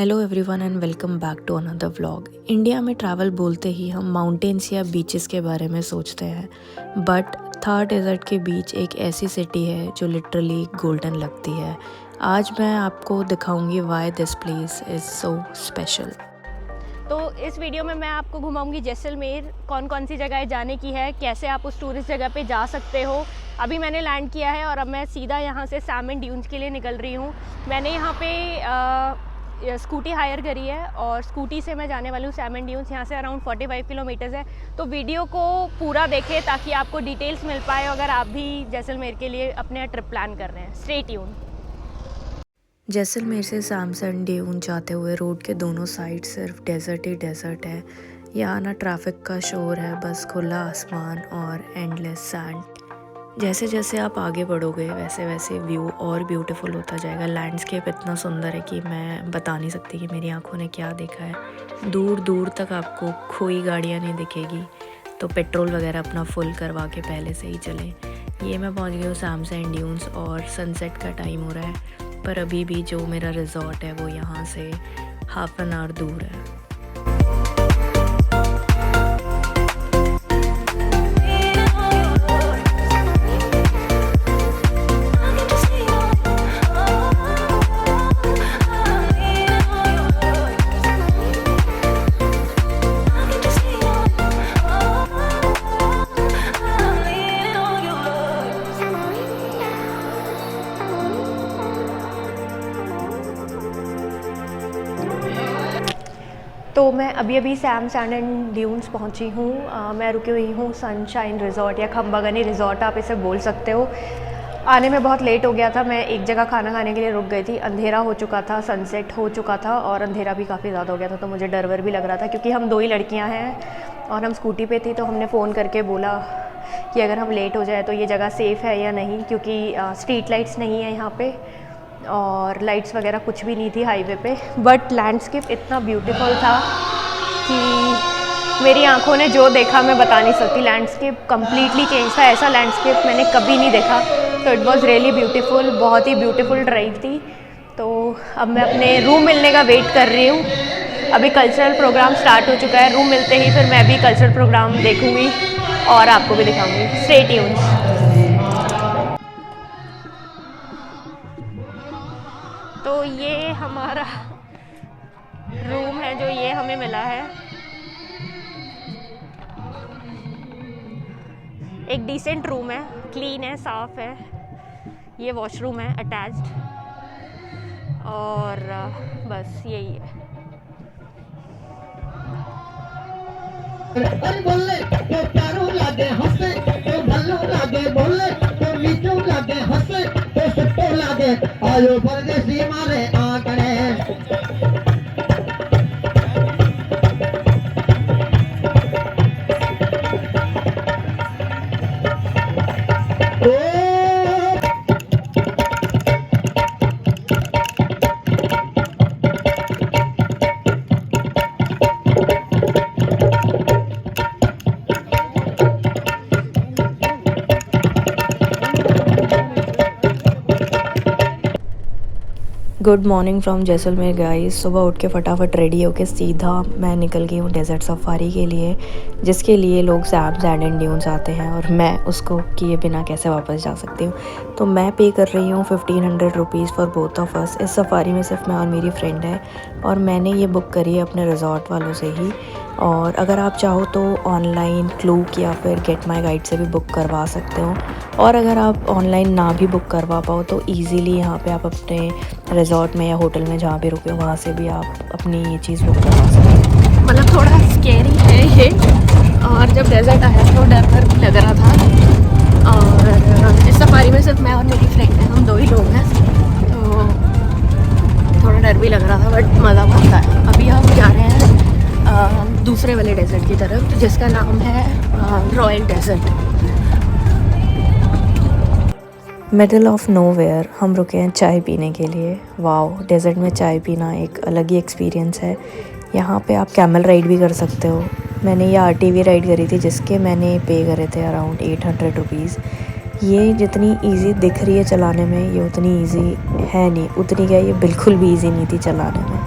Hello everyone and welcome back to another vlog. India में travel बोलते ही हम माउंटेन्स या बीचेस के बारे में सोचते हैं, बट थार डेजर्ट के बीच एक ऐसी सिटी है जो लिटरली गोल्डन लगती है। आज मैं आपको दिखाऊंगी why this place is so special. तो इस वीडियो में मैं आपको घुमाऊंगी जैसलमेर, कौन कौन सी जगह जाने की है, कैसे आप उस टूरिस्ट जगह पे जा सकते हो। अभी मैंने लैंड किया है और अब मैं सीधा यहाँ से सैमन ड्यून्स के लिए निकल रही हूँ। मैंने यहाँ पे स्कूटी हायर करी है और स्कूटी से मैं जाने वाली हूँ सैमन ड्यून्स। यहाँ से अराउंड 45 किलोमीटर्स है। तो वीडियो को पूरा देखें ताकि आपको डिटेल्स मिल पाए अगर आप भी जैसलमेर के लिए अपने ट्रिप प्लान कर रहे हैं। Stay tune. जैसलमेर से सैमसन ड्यून जाते हुए रोड के दोनों साइड सिर्फ डेजर्ट ही डेजर्ट है। यहाँ ना ट्रैफिक का शोर है, बस खुला आसमान और एंडलेस सैंड। जैसे जैसे आप आगे बढ़ोगे वैसे वैसे व्यू और ब्यूटीफुल होता जाएगा। लैंडस्केप इतना सुंदर है कि मैं बता नहीं सकती कि मेरी आंखों ने क्या देखा है। दूर दूर तक आपको कोई गाड़ियाँ नहीं दिखेगी, तो पेट्रोल वगैरह अपना फुल करवा के पहले से ही चलें। ये मैं पहुंच गई हूँ सैमसन ड्यून्स और सनसेट का टाइम हो रहा है, पर अभी भी जो मेरा रिजॉर्ट है वो यहाँ से हाफ एन आवर दूर है। तो मैं अभी सैमसन ड्यून्स पहुंची हूँ। मैं रुकी हुई हूँ सनशाइन रिज़ॉर्ट या खंबागनी रिज़ॉर्ट आप इसे बोल सकते हो। आने में बहुत लेट हो गया था। मैं एक जगह खाना खाने के लिए रुक गई थी। अंधेरा हो चुका था, सनसेट हो चुका था और अंधेरा भी काफ़ी ज़्यादा हो गया था, तो मुझे डर वर भी लग रहा था क्योंकि हम 2 ही लड़कियाँ हैं और हम स्कूटी पे थी। तो हमने फ़ोन करके बोला कि अगर हम लेट हो जाए तो ये जगह सेफ़ है या नहीं, क्योंकि स्ट्रीट लाइट्स नहीं है यहाँ पे और लाइट्स वगैरह कुछ भी नहीं थी हाईवे पे। बट लैंडस्केप इतना ब्यूटीफुल था कि मेरी आंखों ने जो देखा मैं बता नहीं सकती। लैंडस्केप कम्प्लीटली चेंज था। ऐसा लैंडस्केप मैंने कभी नहीं देखा। तो इट वॉज़ रियली ब्यूटीफुल। बहुत ही ब्यूटीफुल ड्राइव थी। तो अब मैं अपने रूम मिलने का वेट कर रही हूँ। अभी कल्चरल प्रोग्राम स्टार्ट हो चुका है। रूम मिलते ही फिर मैं भी कल्चरल प्रोग्राम देखूँगी और आपको भी दिखाऊँगी। Stay tuned. तो ये हमारा रूम है जो ये हमें मिला है। एक डिसेंट रूम है, क्लीन है, साफ है। ये वॉशरूम है अटैच्ड और बस यही है। बोले तो प्यारू लागे हंसे तो भल्लू लागे, बोले तो मीठू लागे हंसे तो सुट्टू लागे। आयो परदेसी मारे आंकड़े। Good morning from Jaisalmer guys. सुबह उठ के फटाफट रेडी होके सीधा मैं निकल गई हूँ डेजर्ट सफारी के लिए, जिसके लिए लोग सैमसन ड्यून्स आते हैं और मैं उसको किए बिना कैसे वापस जा सकती हूँ। तो मैं पे कर रही हूँ 1500 rupees for both of us. इस सफारी में सिर्फ मैं और मेरी फ्रेंड है और मैंने ये बुक करी है अपने रिजॉर्ट वालों से ही। और अगर आप चाहो तो ऑनलाइन क्लूक या फिर गेट माई गाइड से भी बुक करवा सकते हो। और अगर आप ऑनलाइन ना भी बुक करवा पाओ तो ईज़िली यहाँ पे आप अपने रिजॉर्ट में या होटल में जहाँ भी रुके हो वहाँ से भी आप अपनी ये चीज़ बुक करवा सकते हो। मतलब थोड़ा स्कैरी है ये, और जब डेजर्ट आया तो डर भी लग रहा था। और इस सफारी में सिर्फ मैं और मेरी फ्रेंड है, हम 2 ही लोग हैं, तो थोड़ा डर भी लग रहा था बट मज़ा आता है। अभी हम जा रहे हैं दूसरे वाले डेजर्ट की तरफ जिसका नाम है Royal Desert. Middle of nowhere हम रुके हैं चाय पीने के लिए। वाओ, डेजर्ट में चाय पीना एक अलग ही एक्सपीरियंस है। यहाँ पे आप कैमल राइड भी कर सकते हो। मैंने ये आरटीवी राइड करी थी जिसके मैंने पे करे थे अराउंड 800 रुपीज़। ये जितनी इजी दिख रही है चलाने में ये उतनी इजी है नहीं, उतनी क्या ये बिल्कुल भी इजी नहीं थी चलाने में।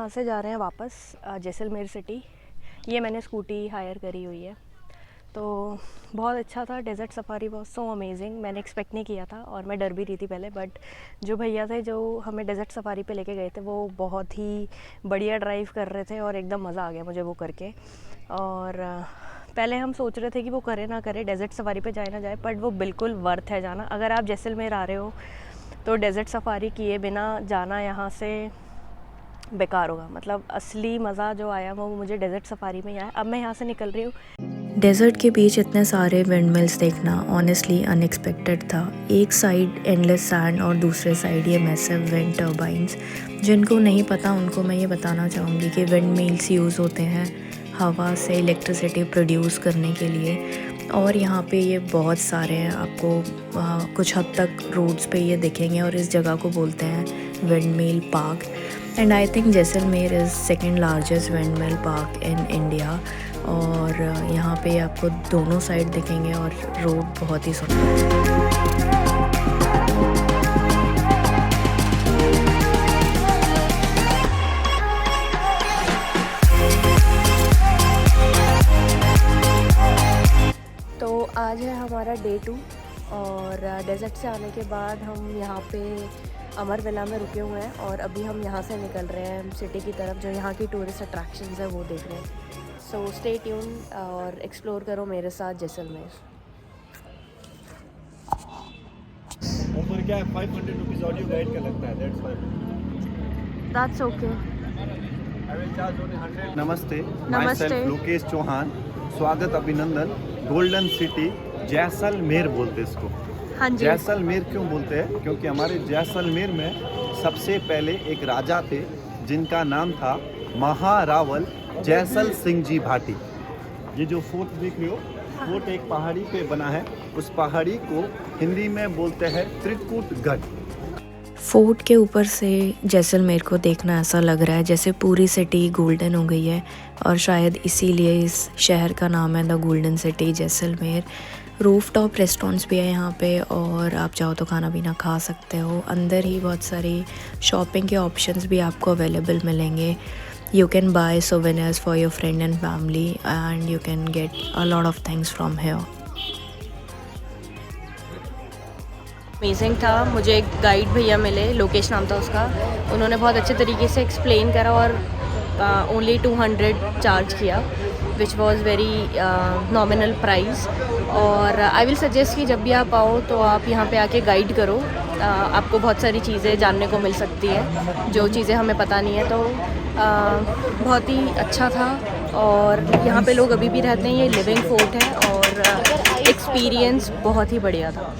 यहाँ से जा रहे हैं वापस जैसलमेर सिटी। ये मैंने स्कूटी हायर करी हुई है। तो बहुत अच्छा था, desert safari was so amazing. मैंने एक्सपेक्ट नहीं किया था और मैं डर भी रही थी पहले, बट जो भैया थे जो हमें डेज़र्ट सफारी पे लेके गए थे वो बहुत ही बढ़िया ड्राइव कर रहे थे और एकदम मज़ा आ गया मुझे वो करके। और पहले हम सोच रहे थे कि वो करे ना करे, डेज़र्ट सफारी पे जाए ना जाए, बट वो बिल्कुल वर्थ है जाना। अगर आप जैसलमेर आ रहे हो तो डेज़र्ट सफारी किए बिना जाना यहाँ से बेकार होगा। मतलब असली मज़ा जो आया वो मुझे डेज़र्ट सफारी में ही आया। अब मैं यहाँ से निकल रही हूँ। डेजर्ट के बीच इतने सारे विंड मिल्स देखना ऑनेस्टली अनएक्सपेक्टेड था। एक साइड एंडलेस सैंड और दूसरे साइड ये मैसिव विंड टर्बाइंस। जिनको नहीं पता उनको मैं ये बताना चाहूँगी कि विंड मिल्स यूज़ होते हैं हवा से इलेक्ट्रिसिटी प्रोड्यूस करने के लिए, और यहाँ पे ये बहुत सारे हैं। आपको कुछ हद तक रोड्स पे ये दिखेंगे और इस जगह को बोलते हैं wind mill park. And I think Jaisalmer is second largest wind mill park in India. और यहाँ पे आपको दोनों साइड दिखेंगे और रोड बहुत ही सुंदर है। तो आज है हमारा डे 2 और डेज़र्ट से आने के बाद हम यहाँ पे अमर विला में रुके हुए हैं और अभी हम यहाँ से निकल रहे हैं सिटी की तरफ। जो यहाँ की टूरिस्ट अट्रैक्शंस है वो देख रहे हैं। सो स्टे ट्यून और एक्सप्लोर करो मेरे साथ जैसलमेर। ऑफर क्या है? 500 रुपीज़ ऑडियो गाइड का लगता है, दैट्स ओके। नमस्ते, नमस्ते। Myself Lokesh Chauhan. स्वागत, अभिनंदन। गोल्डन सिटी जैसलमेर बोलते हैं इसको। हाँ जी। जैसलमेर क्यों बोलते हैं? क्योंकि हमारे जैसलमेर में सबसे पहले एक राजा थे जिनका नाम था महारावल जैसल सिंह जी भाटी। ये जो फोर्ट देख रहे हो, फोर्ट एक पहाड़ी पे बना है। उस पहाड़ी को हिंदी में बोलते हैं त्रिकुटगढ़। फोर्ट के ऊपर से जैसलमेर को देखना ऐसा लग रहा है जैसे पूरी सिटी गोल्डन हो गई है, और शायद इसीलिए इस शहर का नाम है the golden city Jaisalmer. Rooftop restaurants भी है यहाँ पे और आप चाहो तो खाना पीना खा सकते हो। अंदर ही बहुत सारी शॉपिंग के ऑप्शंस भी आपको अवेलेबल मिलेंगे। You can buy souvenirs for your friend and family and you can get a lot of things from here. Amazing था। मुझे एक गाइड भैया मिले, लोकेश नाम था उसका। उन्होंने बहुत अच्छे तरीके से एक्सप्लेन करा और ओनली 200 चार्ज किया, which was very nominal price. और आई विल सजेस्ट कि जब भी आप आओ तो आप यहाँ पे आके गाइड करो। आपको बहुत सारी चीज़ें जानने को मिल सकती है जो चीज़ें हमें पता नहीं है। तो बहुत ही अच्छा था और यहाँ पे लोग अभी भी रहते हैं। ये लिविंग फोर्ट है और एक्सपीरियंस बहुत ही बढ़िया था।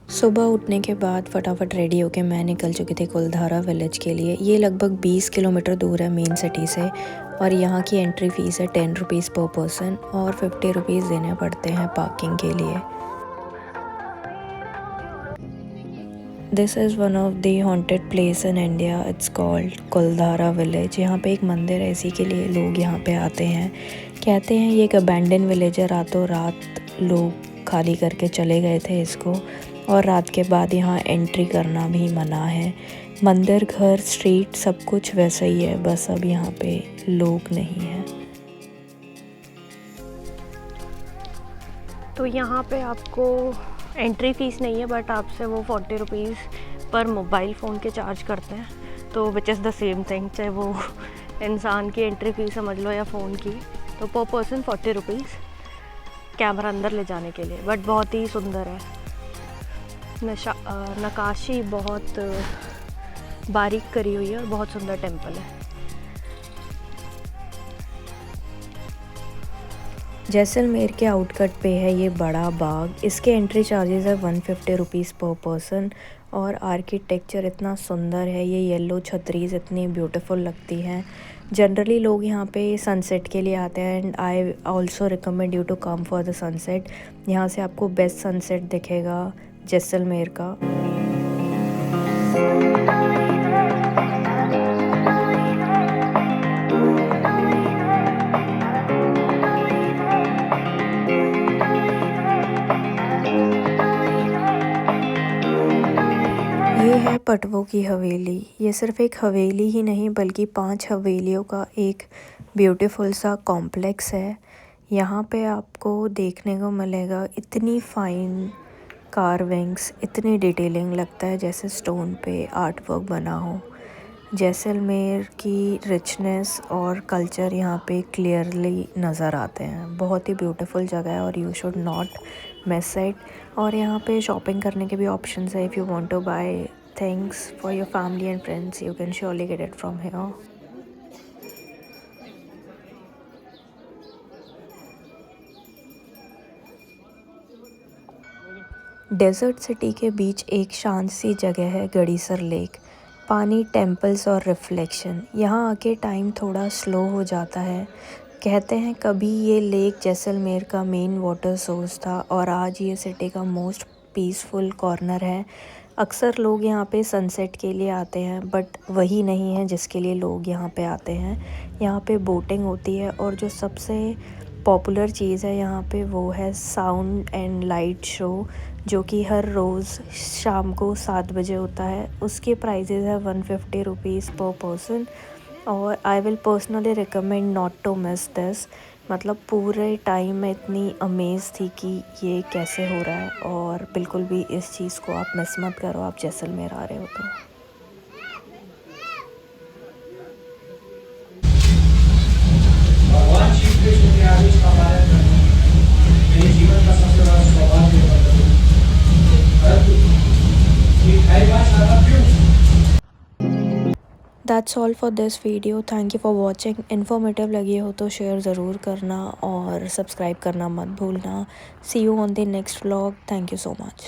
सुबह उठने के बाद फटाफट रेडी होके मैं निकल चुकी थी कुलधारा विलेज के लिए। ये लगभग 20 किलोमीटर दूर है मेन सिटी से और यहाँ की एंट्री फ़ीस है 10 रुपीज़ पर पर्सन और 50 रुपीज़ देने पड़ते हैं पार्किंग के लिए। This is one of the haunted place in India. It's called Kuldhara village. यहाँ पे एक मंदिर है, इसी के लिए लोग यहाँ पे आते हैं। कहते हैं ये एक अबैंडन विलेज है। रातों रात लोग खाली करके चले गए थे इसको और रात के बाद यहाँ एंट्री करना भी मना है। मंदिर, घर, स्ट्रीट सब कुछ वैसा ही है, बस अब यहाँ पे लोग नहीं हैं। तो यहाँ पे आपको एंट्री फ़ीस नहीं है, बट आपसे वो 40 रुपीज़ पर मोबाइल फ़ोन के चार्ज करते हैं। तो which is the same thing, चाहे वो इंसान की एंट्री फ़ीस समझ लो या फ़ोन की। तो पर पर्सन 40 रुपीज़ कैमरा अंदर ले जाने के लिए। बट बहुत ही सुंदर है। नक्काशी बहुत बारीक करी हुई है और बहुत सुंदर टेम्पल है। जैसलमेर के आउटकट पे है ये बड़ा बाग। इसके एंट्री चार्जेस है 150 रुपीज़ पर पर्सन और आर्किटेक्चर इतना सुंदर है। ये येलो छतरीज इतनी ब्यूटीफुल लगती हैं। जनरली लोग यहाँ पे सनसेट के लिए आते हैं and I also recommend you to come for the sunset. यहाँ से आपको बेस्ट सनसेट दिखेगा जैसलमेर का। ये है पटवों की हवेली। ये सिर्फ एक हवेली ही नहीं बल्कि 5 हवेलियों का एक ब्यूटीफुल सा कॉम्प्लेक्स है। यहाँ पे आपको देखने को मिलेगा इतनी फाइन कार्विंग्स, इतनी डिटेलिंग, लगता है जैसे स्टोन पे आर्ट वर्क बना हो। जैसलमेर की रिचनेस और कल्चर यहाँ पे क्लियरली नज़र आते हैं। बहुत ही ब्यूटीफुल जगह है और you should not miss it. और यहाँ पे शॉपिंग करने के भी ऑप्शंस है। If you want to buy things for your family and friends you can surely get it from here. Desert city के बीच एक शांत सी जगह है गड़ीसर लेक। पानी, टेम्पल्स और रिफ्लेक्शन। यहाँ आके टाइम थोड़ा स्लो हो जाता है। कहते हैं कभी ये लेक जैसलमेर का मेन वाटर सोर्स था और आज ये सिटी का मोस्ट पीसफुल कॉर्नर है। अक्सर लोग यहाँ पे सनसेट के लिए आते हैं बट वही नहीं है जिसके लिए लोग यहाँ पे आते हैं। यहाँ पे बोटिंग होती है और जो सबसे पॉपुलर चीज़ है यहाँ पे वो है साउंड एंड लाइट शो, जो कि हर रोज़ शाम को 7 बजे होता है। उसके प्राइजेज़ है 150 रुपीज़ पर पर्सन और I will personally recommend not to miss this. मतलब पूरे टाइम मैं इतनी अमेज़ थी कि ये कैसे हो रहा है और बिल्कुल भी इस चीज़ को आप मिस मत करो आप जैसलमेर आ रहे हो तो। भगवान श्री कृष्ण के आदेश का पालन करना मेरे जीवन का सबसे बड़ा सौभाग्य है। That's all for this video. Thank you for watching. Informative लगी हो तो शेयर ज़रूर करना और सब्सक्राइब करना मत भूलना। See you on the next vlog. Thank you so much.